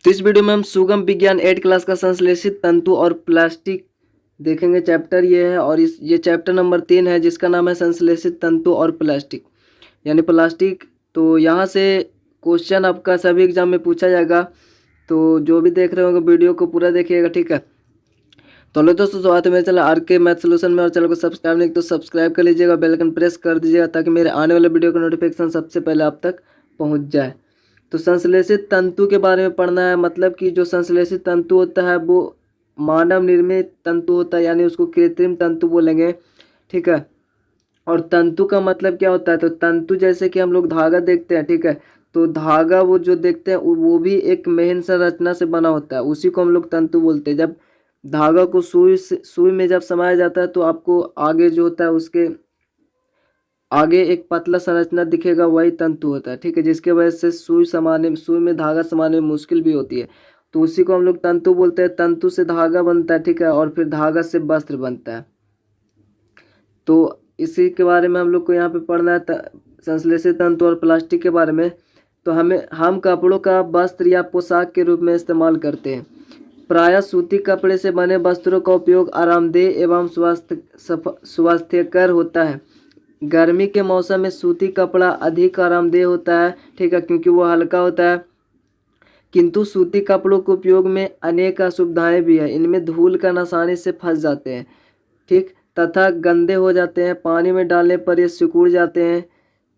तो इस वीडियो में हम सुगम विज्ञान 8 क्लास का संश्लेषित तंतु और प्लास्टिक देखेंगे। चैप्टर ये है और ये चैप्टर नंबर 3 है जिसका नाम है संश्लेषित तंतु और प्लास्टिक यानी प्लास्टिक। तो यहाँ से क्वेश्चन आपका सभी एग्जाम में पूछा जाएगा, तो जो भी देख रहे होंगे वीडियो को पूरा देखिएगा, ठीक है। तो लो दोस्तों, स्वागत है मेरे चैनल RK मैथ सोल्यूशन में। और चैनल को सब्सक्राइब नहीं तो सब्सक्राइब कर लीजिएगा, बेल आइकन प्रेस कर दीजिएगा ताकि मेरे आने वाले वीडियो का नोटिफिकेशन सबसे पहले आप तक पहुंच जाए। तो संश्लेषित तंतु के बारे में पढ़ना है, मतलब कि जो संश्लेषित तंतु होता है वो मानव निर्मित तंतु होता है, यानी उसको कृत्रिम तंतु बोलेंगे, ठीक है। और तंतु का मतलब क्या होता है, तो तंतु जैसे कि हम लोग धागा देखते हैं, ठीक है। तो धागा वो जो देखते हैं वो भी एक महीन संरचना से बना होता है, उसी को हम लोग तंतु बोलते हैं। जब धागा को सुई में जब समाया जाता है तो आपको आगे जो होता है उसके आगे एक पतला संरचना दिखेगा, वही तंतु होता है, ठीक है। जिसके वजह से सुई में धागा समाने में मुश्किल भी होती है, तो उसी को हम लोग तंतु बोलते हैं। तंतु से धागा बनता है, ठीक है, और फिर धागा से वस्त्र बनता है। तो इसी के बारे में हम लोग को यहाँ पे पढ़ना है, संश्लेषित तंतु और प्लास्टिक के बारे में। तो हम कपड़ों का वस्त्र या पोशाक के रूप में इस्तेमाल करते हैं। प्रायः सूती कपड़े से बने वस्त्रों का उपयोग आरामदेह एवं स्वास्थ्यकर होता है। गर्मी के मौसम में सूती कपड़ा अधिक आरामदेह होता है, ठीक है, क्योंकि वो हल्का होता है। किंतु सूती कपड़ों के उपयोग में अनेक असुविधाएं भी है। इनमें धूल कण आसानी से फंस जाते हैं, ठीक, तथा गंदे हो जाते हैं। पानी में डालने पर ये सिकुड़ जाते हैं,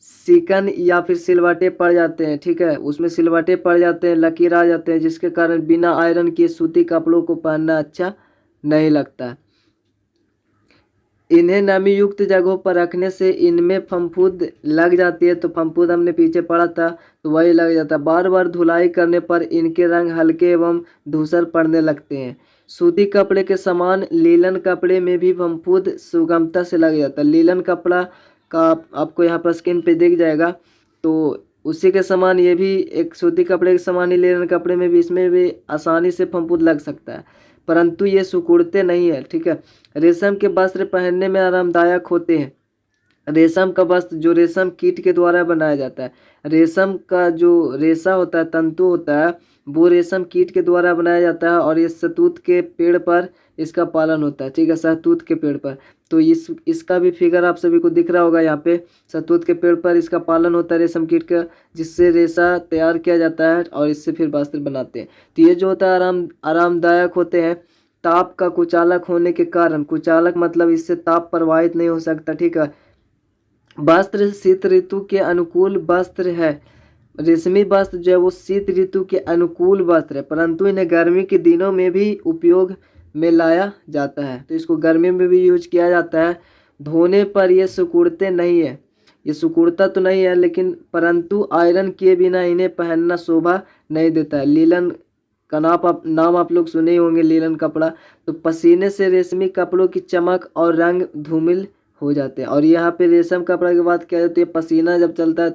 सिकन या फिर सिलवटे पड़ जाते हैं, ठीक है, उसमें सिलवटे पड़ जाते हैं, लकीर आ जाते हैं, जिसके कारण बिना आयरन किए सूती कपड़ों को पहनना अच्छा नहीं लगता। इन्हें नमी युक्त जगहों पर रखने से इनमें फफूंद लग जाती है। तो फफूंद हमने पीछे पढ़ा था, तो वही लग जाता है। बार बार धुलाई करने पर इनके रंग हल्के एवं धूसर पड़ने लगते हैं। सूती कपड़े के समान लीलन कपड़े में भी फफूंद सुगमता से लग जाता है। लीलन कपड़ा का आपको यहाँ पर स्क्रीन पे दिख जाएगा, तो उसी के समान ये भी एक सूती कपड़े के समान ही लीलन कपड़े में भी इसमें भी आसानी से फफूंद लग सकता है, परंतु ये सिकुड़ते नहीं है, ठीक है। रेशम के वस्त्र पहनने में आरामदायक होते हैं। रेशम का वस्त्र जो रेशम कीट के द्वारा बनाया जाता है। रेशम का जो रेशा होता है, तंतु होता है, वो रेशम कीट के द्वारा बनाया जाता है। और ये शहतूत के पेड़ पर इसका पालन होता है, ठीक है, शहतूत के पेड़ पर। तो इसका भी फिगर आप सभी को दिख रहा होगा यहाँ पे। शहतूत के पेड़ पर इसका पालन होता है रेशम कीट का, जिससे रेशा तैयार किया जाता है और इससे फिर वस्त्र बनाते हैं। तो ये जो होता है आरामदायक होते हैं। ताप का कुचालक होने के कारण, कुचालक मतलब इससे ताप प्रवाहित नहीं हो सकता, ठीक है। वस्त्र शीत ऋतु के अनुकूल वस्त्र है। रेशमी वस्त्र जो है वो शीत ऋतु के अनुकूल वस्त्र है, परंतु इन्हें गर्मी के दिनों में भी उपयोग में लाया जाता है। तो इसको गर्मी में भी यूज किया जाता है। धोने पर ये सिकुड़ते नहीं है, ये सिकुड़ता तो नहीं है, लेकिन परंतु आयरन किए बिना इन्हें पहनना शोभा नहीं देता है। लीलन का नाम आप लोग सुने ही होंगे, लीलन कपड़ा। तो पसीने से रेशमी कपड़ों की चमक और रंग धूमिल हो जाते हैं। और यहाँ पे रेशम कपड़ा की बात किया जाए तो ये पसीना जब चलता है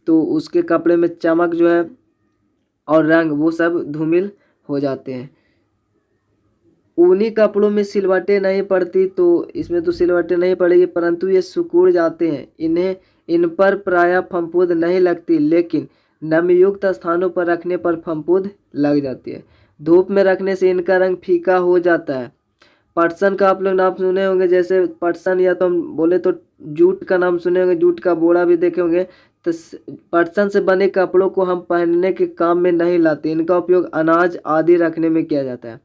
तो उसके कपड़े में चमक जो है और रंग वो सब धूमिल हो जाते हैं। ऊनी कपड़ों में सिलवटें नहीं पड़ती, तो इसमें तो सिलवटें नहीं पड़ेगी, परंतु ये सिकुड़ जाते हैं। इन पर प्रायः फफूंद नहीं लगती, लेकिन नमयुक्त स्थानों पर रखने पर फफूंद लग जाती है। धूप में रखने से इनका रंग फीका हो जाता है। पटसन का आप लोग नाम सुने होंगे, जैसे पटसन, या तो हम बोले तो जूट का नाम सुने होंगे, जूट का बोरा भी देखे होंगे। तो पटसन से बने कपड़ों को हम पहनने के काम में नहीं लाते। इनका उपयोग अनाज आदि रखने में किया जाता है।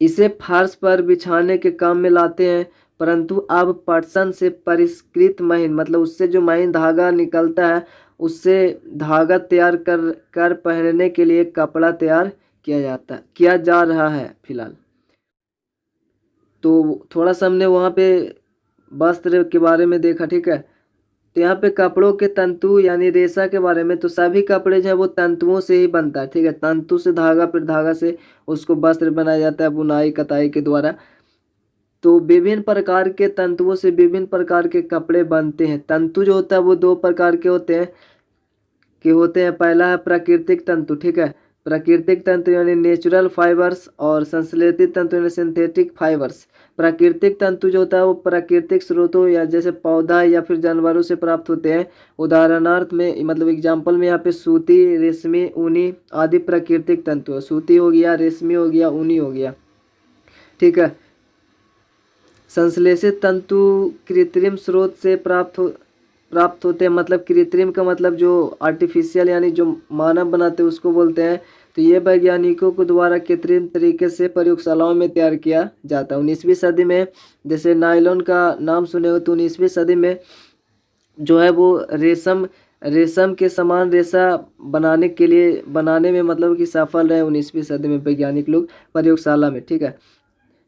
इसे फर्श पर बिछाने के काम में लाते हैं, परंतु अब पटसन से परिष्कृत महीन, मतलब उससे जो महीन धागा निकलता है, उससे धागा तैयार कर पहनने के लिए कपड़ा तैयार किया जा रहा है फिलहाल। तो थोड़ा सा हमने वहाँ पे वस्त्र के बारे में देखा, ठीक है। तो यहाँ पे कपड़ों के तंतु यानी रेशा के बारे में, तो सभी कपड़े जो है वो तंतुओं से ही बनता है, ठीक है। तंतु से धागा, फिर धागा से उसको वस्त्र बनाया जाता है बुनाई कताई के द्वारा। तो विभिन्न प्रकार के तंतुओं से विभिन्न प्रकार के कपड़े बनते हैं। तंतु जो होता है वो दो प्रकार के होते हैं। पहला है प्राकृतिक तंतु, ठीक है। प्राकृतिक तंतु यानी नेचुरल फाइबर्स और संश्लेषित तंतु यानी सिंथेटिक फाइबर्स। प्राकृतिक तंतु जो होता है वो प्राकृतिक स्रोतों या जैसे पौधा या फिर जानवरों से प्राप्त होते हैं। उदाहरणार्थ में मतलब एग्जाम्पल में यहाँ पे सूती, रेशमी, ऊनी आदि प्राकृतिक तंतु है। सूती हो गया, रेशमी हो गया, ऊनी हो गया, ठीक है। संश्लेषित तंतु कृत्रिम स्रोत से प्राप्त होते हैं। मतलब कृत्रिम का मतलब जो आर्टिफिशियल यानी जो मानव बनाते हैं उसको बोलते हैं। तो ये वैज्ञानिकों को द्वारा कृत्रिम तरीके से प्रयोगशालाओं में तैयार किया जाता है। 19वीं सदी में जैसे नायलॉन का नाम सुने हो, तो 19वीं सदी में जो है वो रेशम के समान रेशा बनाने में मतलब कि सफल रहे 19वीं सदी में वैज्ञानिक लोग प्रयोगशाला में, ठीक है।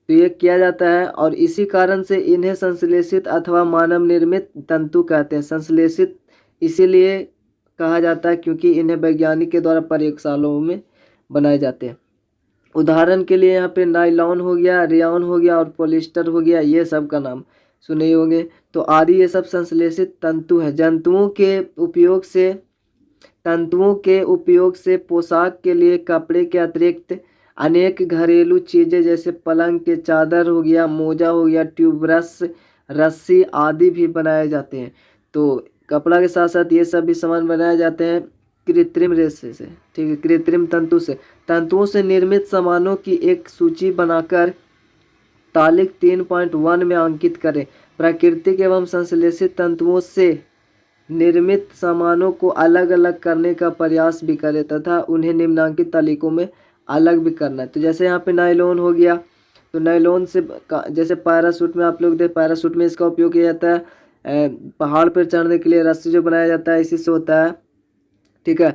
तो ये किया जाता है और इसी कारण से इन्हें संश्लेषित अथवा मानव निर्मित तंतु कहते हैं। संश्लेषित इसीलिए कहा जाता है क्योंकि इन्हें वैज्ञानिक के द्वारा प्रयोगशालाओं में बनाए जाते हैं। उदाहरण के लिए यहाँ पे नायलॉन हो गया, रेयॉन हो गया और पॉलिस्टर हो गया, ये सब का नाम सुने होंगे। तो आदि ये सब संश्लेषित तंतु हैं। तंतुओं के उपयोग से पोशाक के लिए कपड़े के अतिरिक्त अनेक घरेलू चीज़ें जैसे पलंग के चादर हो गया, मोजा हो गया, ट्यूबब्रश, रस्सी आदि भी बनाए जाते हैं। तो कपड़ा के साथ साथ ये सब भी सामान बनाए जाते हैं कृत्रिम रेशे से, ठीक है, कृत्रिम तंतु से। तंतुओं से निर्मित सामानों की एक सूची बनाकर तालिक 3.1 में अंकित करें। प्राकृतिक एवं संश्लेषित तंतुओं से निर्मित सामानों को अलग अलग करने का प्रयास भी करें तथा उन्हें निम्नांकित तालिकों में अलग भी करना है। तो जैसे यहाँ पे नायलॉन हो गया, तो नायलॉन से जैसे पैराशूट में आप लोग देख, पैराशूट में इसका उपयोग किया जाता है। पहाड़ पर चढ़ने के लिए रस्सी जो बनाया जाता है इसी से होता है, ठीक है।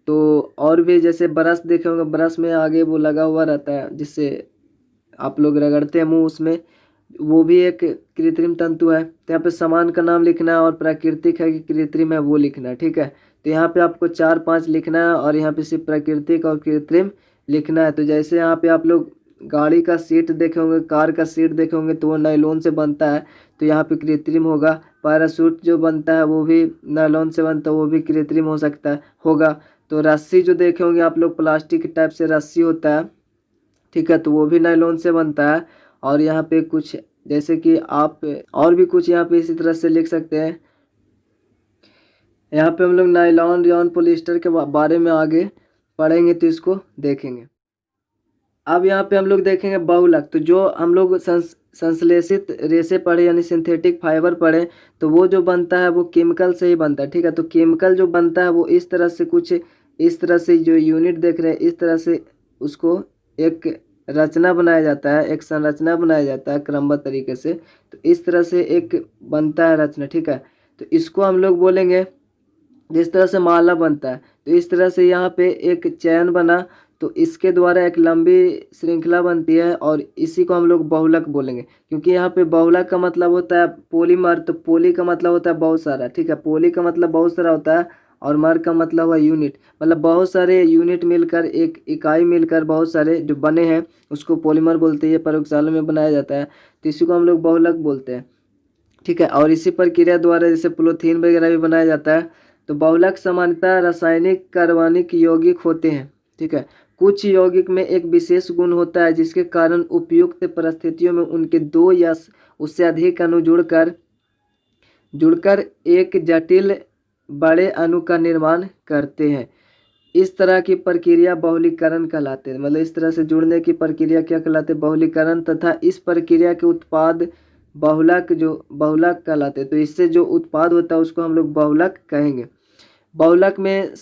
तो और भी जैसे ब्रश देखे होंगे, ब्रश में आगे वो लगा हुआ रहता है जिससे आप लोग रगड़ते हैं मुँह, उसमें वो भी एक कृत्रिम तंतु है। तो यहाँ पे सामान का नाम लिखना है और प्राकृतिक है कि कृत्रिम है वो लिखना है, ठीक है। तो यहाँ पे आपको 4-5 लिखना है और यहाँ पे सिर्फ प्राकृतिक और कृत्रिम लिखना है। तो जैसे यहाँ पे आप लोग गाड़ी का सीट देखे होंगे, कार का सीट देखे होंगे, तो वो नायलॉन से बनता है, तो यहाँ पे कृत्रिम होगा। पैराशूट जो बनता है वो भी नायलॉन से बनता है, वो भी कृत्रिम हो सकता है होगा। तो रस्सी जो देखे होंगे आप लोग, प्लास्टिक टाइप से रस्सी होता है, ठीक है, तो वो भी नायलॉन से बनता है। और यहाँ पे कुछ जैसे कि आप और भी कुछ यहाँ पे इसी तरह से लिख सकते हैं। यहाँ पे हम लोग नायलॉन, रेयॉन, पॉलिएस्टर के बारे में आगे पढ़ेंगे तो इसको देखेंगे। अब यहाँ पे हम लोग देखेंगे बहुलक। तो जो हम लोग संश्लेषित रेशे पढ़े यानी सिंथेटिक फाइबर पढ़े, तो वो जो बनता है वो केमिकल से ही बनता है, ठीक है। तो केमिकल जो बनता है वो इस तरह से कुछ इस तरह से जो यूनिट देख रहे हैं इस तरह से उसको एक रचना बनाया जाता है, एक संरचना बनाया जाता है क्रमबद्ध तरीके से। तो इस तरह से एक बनता है रचना, ठीक है। तो इसको हम लोग बोलेंगे जिस तरह से माला बनता है, तो इस तरह से यहाँ पे एक चैन बना, तो इसके द्वारा एक लंबी श्रृंखला बनती है और इसी को हम लोग बहुलक बोलेंगे। क्योंकि यहाँ पे बहुलक का मतलब होता है पॉलीमर, तो पोली का मतलब होता है बहुत सारा, ठीक है। पोली का मतलब बहुत सारा होता है और मर का मतलब हुआ यूनिट, मतलब बहुत सारे यूनिट मिलकर एक इकाई मिलकर बहुत सारे जो बने हैं उसको पॉलीमर बोलते हैं। ये प्रयोगशाला में बनाया जाता है, तो इसी को हम लोग बहुलक बोलते हैं, ठीक है। और इसी प्रक्रिया द्वारा जैसे पॉलीथीन वगैरह भी बनाया जाता है। तो बहुलक सामान्यतः रासायनिक कार्बनिक यौगिक होते हैं, ठीक है। कुछ यौगिक में एक विशेष गुण होता है जिसके कारण उपयुक्त परिस्थितियों में उनके 2 या उससे अधिक अणु जुड़कर एक जटिल बड़े अणु का निर्माण करते हैं। इस तरह की प्रक्रिया बहुलीकरण कहलाते हैं। मतलब इस तरह से जुड़ने की प्रक्रिया क्या कहलाते हैं? बहुलीकरण। तथा इस प्रक्रिया के उत्पाद बहुलक कहलाते हैं। तो इससे जो उत्पाद होता है उसको हम लोग बहुलक कहेंगे। बहुलक में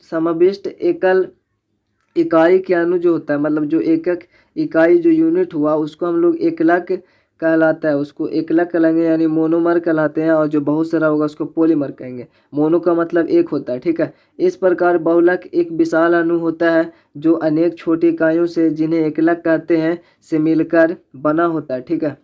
समाविष्ट एकल इकाई के अणु जो होता है, मतलब जो एकक इकाई जो यूनिट हुआ उसको हम लोग एकलक कहलाता है, उसको एकलक कहेंगे यानी मोनोमर कहलाते हैं। और जो बहुत सारा होगा उसको पॉलीमर कहेंगे। मोनो का मतलब एक होता है, ठीक है। इस प्रकार बहुलक एक विशाल अणु होता है जो अनेक छोटी इकाइयों से, जिन्हें एकलक कहते हैं, से मिलकर बना होता है, ठीक है।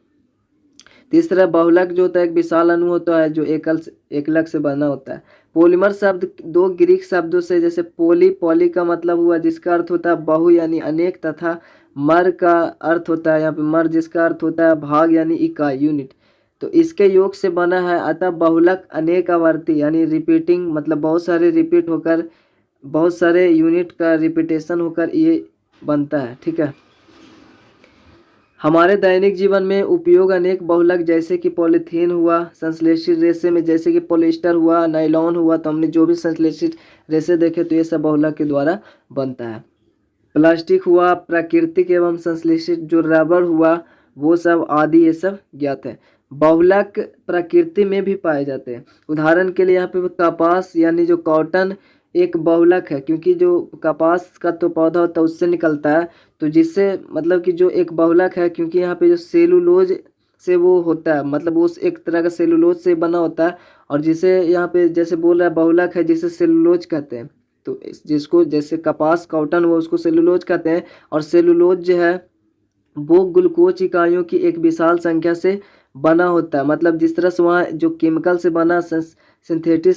तीसरा बहुलक जो होता है एक विशाल अणु होता है जो एकलक से बना होता है। पॉलीमर शब्द 2 ग्रीक शब्दों से, जैसे पॉली का मतलब हुआ जिसका अर्थ होता है बहु यानी अनेक, तथा मर का अर्थ होता है यहाँ पे मर जिसका अर्थ होता है भाग यानी इकाई यूनिट। तो इसके योग से बना है, अतः बहुलक अनेक आवर्ती यानी रिपीटिंग, मतलब बहुत सारे रिपीट होकर, बहुत सारे यूनिट का रिपीटेशन होकर ये बनता है। ठीक है। हमारे दैनिक जीवन में उपयोग अनेक बहुलक जैसे कि पॉलीथीन हुआ, संश्लेषित रेशे में जैसे कि पॉलिएस्टर हुआ, नायलॉन हुआ, तो हमने जो भी संश्लेषित रेशे देखे तो ये सब बहुलक के द्वारा बनता है। प्लास्टिक हुआ, प्राकृतिक एवं संश्लेषित जो रबर हुआ, वो सब आदि ये सब ज्ञात है। बहुलक प्रकृति में भी पाए जाते हैं। उदाहरण के लिए यहाँ पे कपास यानी जो कॉटन एक बहुलक है, क्योंकि जो कपास का तो पौधा होता है उससे निकलता है, तो जिससे मतलब कि जो एक बहुलक है, क्योंकि यहाँ पे जो सेलुलोज से वो होता है, मतलब वो एक तरह का सेलुलोज से बना होता है, और जिसे यहाँ पे जैसे बोल रहा है बहुलक है जिसे सेलुलोज कहते हैं। तो जिसको जैसे कपास कॉटन वो उसको सेलुलोज कहते हैं, और सेलुलोज जो है वो ग्लूकोज इकाइयों की एक विशाल संख्या से बना होता है। मतलब जिस तरह से वहाँ जो केमिकल से बना सिंथेटिक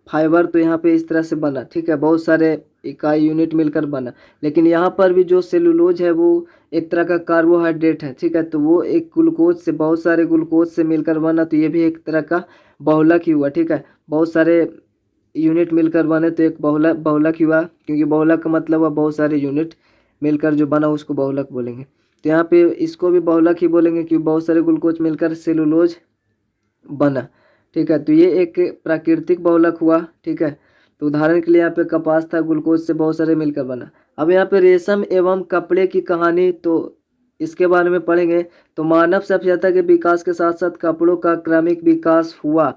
फाइबर, तो यहाँ पे इस तरह से बना। ठीक है, बहुत सारे इकाई यूनिट मिलकर बना। लेकिन यहाँ पर भी जो सेलुलोज है वो एक तरह का कार्बोहाइड्रेट है। ठीक है, तो वो एक ग्लूकोज से, बहुत सारे ग्लूकोज से मिलकर बना, तो ये भी एक तरह का बहुलक ही हुआ। ठीक है, बहुत सारे यूनिट मिलकर बने तो एक बहुलक ही हुआ, क्योंकि बहुलक का मतलब है बहुत सारे यूनिट मिलकर जो बना उसको बहुलक बोलेंगे। तो यहाँ पे इसको भी बहुलक ही बोलेंगे क्योंकि बहुत सारे ग्लूकोज मिलकर सेलुलोज बना। ठीक है, तो ये एक प्राकृतिक बहुलक हुआ। ठीक है, तो उदाहरण के लिए यहाँ पे कपास था, ग्लूकोज से बहुत सारे मिलकर बना। अब यहाँ पे रेशम एवं कपड़े की कहानी, तो इसके बारे में पढ़ेंगे। तो मानव सभ्यता के विकास के साथ साथ कपड़ों का क्रमिक विकास हुआ।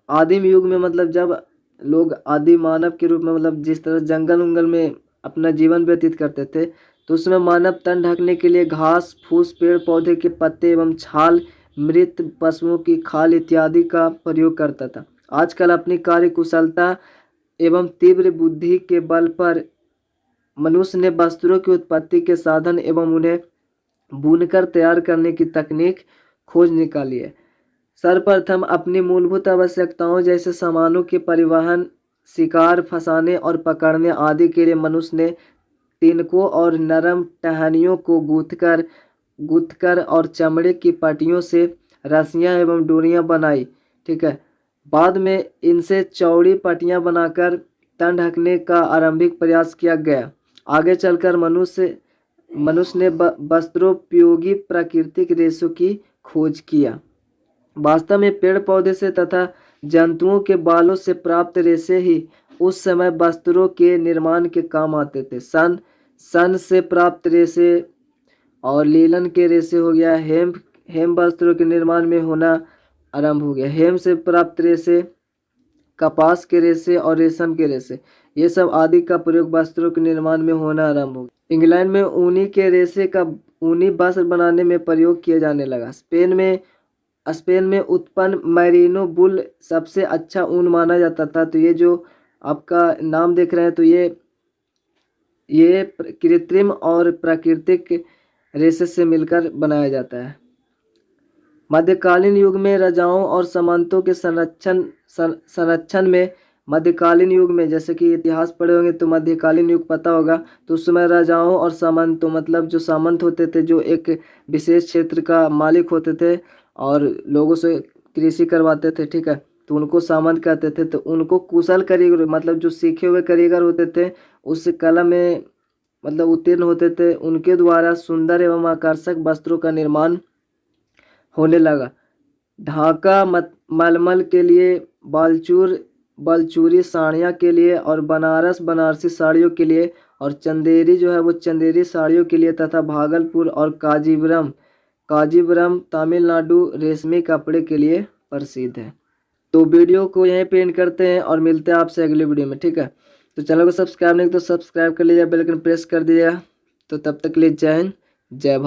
आदिम युग में, मतलब जब लोग आदि मानव के रूप में, मतलब जिस तरह जंगल उंगल में अपना जीवन व्यतीत करते थे, तो उसमें मानव तन ढकने के लिए घास फूस, पेड़ पौधे के पत्ते एवं छाल, मृत पशुओं की खाल इत्यादि का प्रयोग करता था। आजकल अपनी कार्य कुशलता एवं तीव्र बुद्धि के बल पर मनुष्य ने वस्त्रों की उत्पत्ति के साधन एवं उन्हें बुनकर तैयार करने की तकनीक खोज निकाली है। सर्वप्रथम अपनी मूलभूत आवश्यकताओं जैसे सामानों के परिवहन, शिकार, फंसाने और पकड़ने आदि के लिए मनुष्य ने तिनकों और नरम टहनियों को गूंथकर और चमड़े की पट्टियों से रस्सियां एवं डोरियां बनाई। ठीक है, बाद में इनसे चौड़ी पट्टियां बनाकर तन ढकने का आरंभिक प्रयास किया गया। आगे चलकर मनुष्य ने वस्त्रोपयोगी प्राकृतिक रेशों की खोज किया। वास्तव में पेड़ पौधे से तथा जंतुओं के बालों से प्राप्त रेशे ही उस समय वस्त्रों के निर्माण के काम आते थे। सन से प्राप्त रेशे और लीलन के रेशे हो गया। हेम वस्त्रों के निर्माण में होना आरंभ हो गया। हेम से प्राप्त रेशे, कपास के रेशे और रेशम के रेशे, ये सब आदि का प्रयोग वस्त्रों के निर्माण में होना आरंभ हो गया। इंग्लैंड में ऊनी के रेशे का ऊनी वस्त्र बनाने में प्रयोग किया जाने लगा। स्पेन में उत्पन्न मैरिनो वुल सबसे अच्छा ऊन माना जाता था। तो ये जो आपका नाम देख रहे हैं, तो ये कृत्रिम और प्राकृतिक रेशे से मिलकर बनाया जाता है। मध्यकालीन युग में राजाओं और सामंतों के संरक्षण में, मध्यकालीन युग में जैसे कि इतिहास पढ़े होंगे तो मध्यकालीन युग पता होगा, तो उस समय राजाओं और सामंतों, मतलब जो सामंत होते थे जो एक विशेष क्षेत्र का मालिक होते थे और लोगों से कृषि करवाते थे। ठीक है, तो उनको सामंत कहते थे। तो उनको कुशल कारीगर, मतलब जो सीखे हुए कारीगर होते थे, उस कला में मतलब उत्तीर्ण होते थे, उनके द्वारा सुंदर एवं आकर्षक वस्त्रों का निर्माण होने लगा। ढाका मलमल के लिए, बलचूरी साड़ियाँ के लिए, और बनारसी साड़ियों के लिए, और चंदेरी जो है वो चंदेरी साड़ियों के लिए, तथा भागलपुर और काजीपुरम तमिलनाडु रेशमी कपड़े के लिए प्रसिद्ध है। तो वीडियो को यहीं पे एंड करते हैं और मिलते हैं आपसे अगले वीडियो में। ठीक है, तो चैनल को सब्सक्राइब नहीं तो सब्सक्राइब कर लीजिए, बेल आइकन प्रेस कर दीजिएगा। तो तब तक के लिए जय हिंद, जय भारत।